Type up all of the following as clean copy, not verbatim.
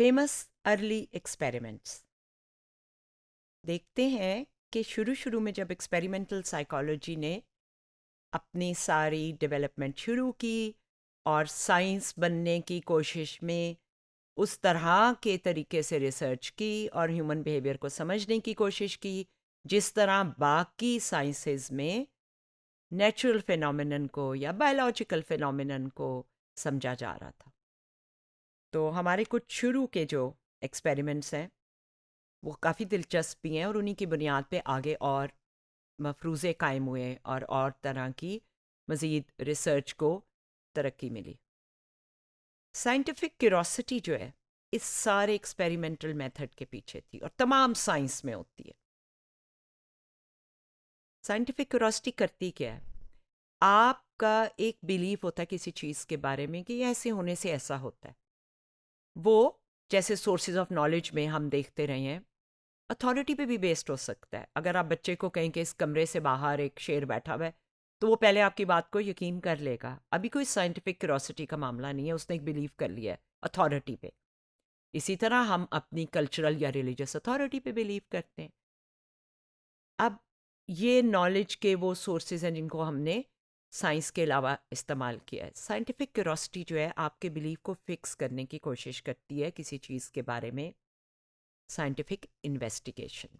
Famous early experiments. देखते हैं कि शुरू में जब एक्सपेरिमेंटल साइकोलॉजी ने अपनी सारी डेवलपमेंट शुरू की और साइंस बनने की कोशिश में उस तरह के तरीके से रिसर्च की और ह्यूमन बिहेवियर को समझने की कोशिश की जिस तरह बाकी साइंसेस में नेचुरल फिनोमिनन को या बायोलॉजिकल फिनोमिनन को समझा जा रहा था। तो हमारे कुछ शुरू के जो एक्सपेरिमेंट्स हैं वो काफ़ी दिलचस्प भी हैं और उन्हीं की बुनियाद पे आगे और मफरूज़े कायम हुए और तरह की मज़ीद रिसर्च को तरक्की मिली। साइंटिफिक क्यूरोसिटी जो है इस सारे एक्सपेरिमेंटल मेथड के पीछे थी और तमाम साइंस में होती है। साइंटिफिक क्यूरोसिटी करती क्या है? आपका एक बिलीफ होता है किसी चीज़ के बारे में कि ऐसे होने से ऐसा होता है। वो जैसे सोर्सेज ऑफ नॉलेज में हम देखते रहे हैं, अथॉरिटी पे भी बेस्ड हो सकता है। अगर आप बच्चे को कहें कि इस कमरे से बाहर एक शेर बैठा हुआ है तो वो पहले आपकी बात को यकीन कर लेगा। अभी कोई साइंटिफिक क्यूरोसिटी का मामला नहीं है, उसने एक बिलीव कर लिया है अथॉरिटी पे। इसी तरह हम अपनी कल्चरल या रिलीजियस अथॉरिटी पे बिलीव करते हैं। अब ये नॉलेज के वो सोर्सेज हैं जिनको हमने साइंस के अलावा इस्तेमाल किया है। साइंटिफिक क्यूरोसिटी जो है आपके बिलीव को फिक्स करने की कोशिश करती है किसी चीज़ के बारे में साइंटिफिक इन्वेस्टिगेशन।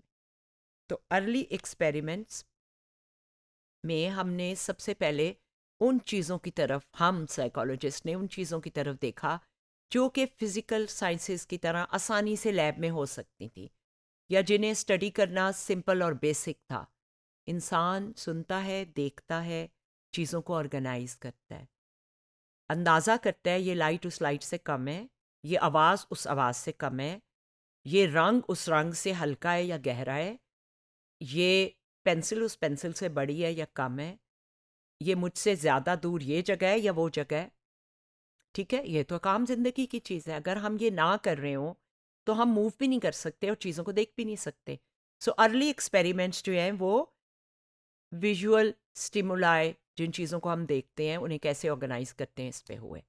तो अर्ली एक्सपेरिमेंट्स में हमने सबसे पहले उन चीज़ों की तरफ, हम साइकोलॉजिस्ट ने उन चीज़ों की तरफ देखा जो कि फ़िज़िकल साइंसेस की तरह आसानी से लैब में हो सकती थी या जिन्हें स्टडी करना सिंपल और बेसिक था। इंसान सुनता है, देखता है, चीज़ों को ऑर्गेनाइज करता है, अंदाज़ा करता है ये लाइट उस लाइट से कम है, ये आवाज़ उस आवाज़ से कम है, ये रंग उस रंग से हल्का है या गहरा है, ये पेंसिल उस पेंसिल से बड़ी है या कम है, ये मुझसे ज़्यादा दूर ये जगह है या वो जगह है। ठीक है, ये तो काम ज़िंदगी की चीज़ है। अगर हम ये ना कर रहे हों तो हम मूव भी नहीं कर सकते और चीज़ों को देख भी नहीं सकते। सो अर्ली एक्सपेरिमेंट्स जो हैं वो विजुअल स्टिमुलाई, जिन चीज़ों को हम देखते हैं उन्हें कैसे ऑर्गेनाइज करते हैं, इस पे हुए।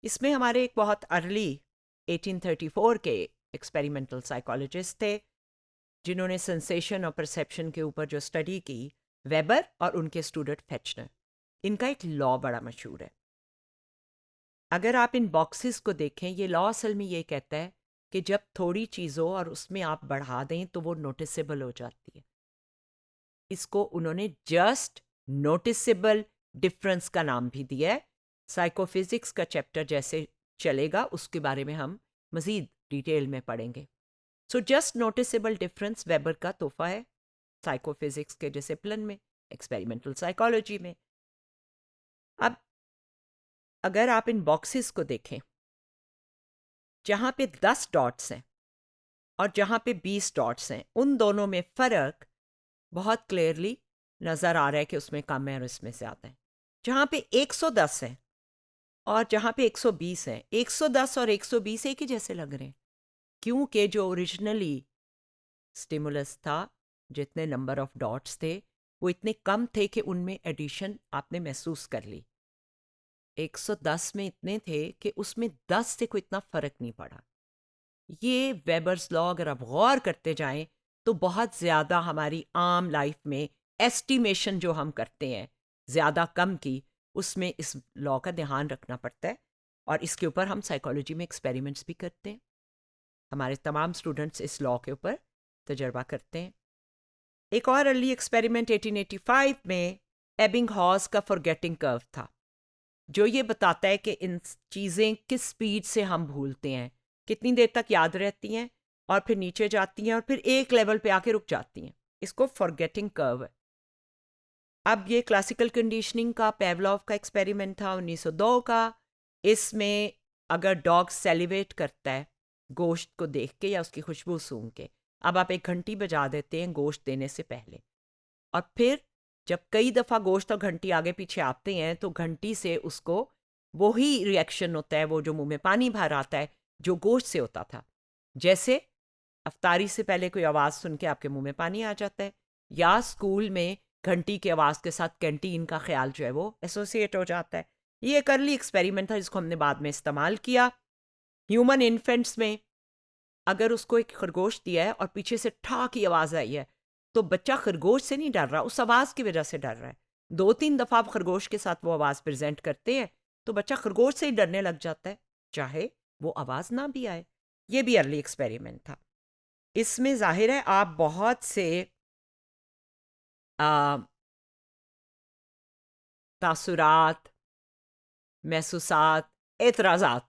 इसमें हमारे एक बहुत अर्ली 1834 के एक्सपेरिमेंटल साइकोलॉजिस्ट थे जिन्होंने सेंसेशन और परसेप्शन के ऊपर जो स्टडी की, वेबर और उनके स्टूडेंट फेचनर। इनका एक लॉ बड़ा मशहूर है। अगर आप इन बॉक्सेस को देखें, ये लॉ असल में ये कहता है कि जब थोड़ी चीज़ हो और उसमें आप बढ़ा दें तो वो नोटिसेबल हो जाती है। इसको उन्होंने जस्ट नोटिसेबल डिफरेंस का नाम भी दिया है। साइकोफिजिक्स का चैप्टर जैसे चलेगा उसके बारे में हम मज़ीद डिटेल में पढ़ेंगे। So just noticeable difference weber का तोहफा है साइकोफिजिक्स के डिसिप्लिन में, एक्सपेरिमेंटल साइकोलॉजी में। अब अगर आप इन बॉक्सेस को देखें, जहाँ पे 10 डॉट्स हैं और जहाँ पे 20 डॉट्स हैं, उन दोनों में फ़र्क बहुत क्लियरली नज़र आ रहा है कि उसमें कम है और इसमें ज़्यादा है। जहाँ पे 110 है और जहाँ पे 120 है, 110 और 120 एक ही जैसे लग रहे हैं, क्योंकि जो ओरिजिनली स्टिमुलस था, जितने नंबर ऑफ डॉट्स थे वो इतने कम थे कि उनमें एडिशन आपने महसूस कर ली। 110 में इतने थे कि उसमें 10 से कोई इतना फ़र्क नहीं पड़ा। ये वेबर्स लॉ अगर आप गौर करते जाएं तो बहुत ज़्यादा हमारी आम लाइफ में एस्टिमेशन जो हम करते हैं ज़्यादा कम की, उसमें इस लॉ का ध्यान रखना पड़ता है। और इसके ऊपर हम साइकोलॉजी में एक्सपेरिमेंट्स भी करते हैं। हमारे तमाम स्टूडेंट्स इस लॉ के ऊपर तजर्बा करते हैं। एक और अर्ली एक्सपेरिमेंट 1885 में एबिंगहॉस का फॉरगेटिंग कर्व था, जो ये बताता है कि इन चीज़ें किस स्पीड से हम भूलते हैं, कितनी देर तक याद रहती हैं और फिर नीचे जाती हैं और फिर एक लेवल पे आके रुक जाती हैं। इसको फॉरगेटिंग कर्व है। अब ये क्लासिकल कंडीशनिंग का पेवलॉव का एक्सपेरिमेंट था 1902 का। इसमें अगर डॉग सेलिवेट करता है गोश्त को देख के या उसकी खुशबू सूंघ के, अब आप एक घंटी बजा देते हैं गोश्त देने से पहले, और फिर जब कई दफ़ा गोश्त और घंटी आगे पीछे आते हैं तो घंटी से उसको वही रिएक्शन होता है, वो जो मुंह में पानी भर आता है जो गोश्त से होता था। जैसे अफ्तारी से पहले कोई आवाज़ सुन के आपके मुंह में पानी आ जाता है, या स्कूल में घंटी की आवाज़ के साथ कैंटीन का ख्याल जो है वो एसोसिएट हो जाता है। ये एक अर्ली एक्सपेरिमेंट था जिसको हमने बाद में इस्तेमाल किया ह्यूमन इन्फेंट्स में। अगर उसको एक खरगोश दिया है और पीछे से ठा की आवाज़ आई है, तो बच्चा खरगोश से नहीं डर रहा, उस आवाज़ की वजह से डर रहा है। 2-3 दफ़ा आप खरगोश के साथ वो आवाज़ प्रेजेंट करते हैं, तो बच्चा खरगोश से ही डरने लग जाता है, चाहे वो आवाज़ ना भी आए। ये भी अर्ली एक्सपेरिमेंट था। इसमें ज़ाहिर है आप बहुत से तासुरात, महसूसात, एतराज़ात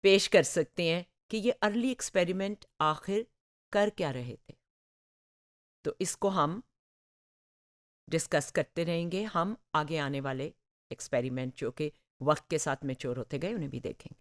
पेश कर सकते हैं कि ये अर्ली एक्सपेरिमेंट आखिर कर क्या रहे थे। तो इसको हम डिस्कस करते रहेंगे, हम आगे आने वाले एक्सपेरिमेंट जो कि वक्त के साथ मैच्योर होते गए उन्हें भी देखेंगे।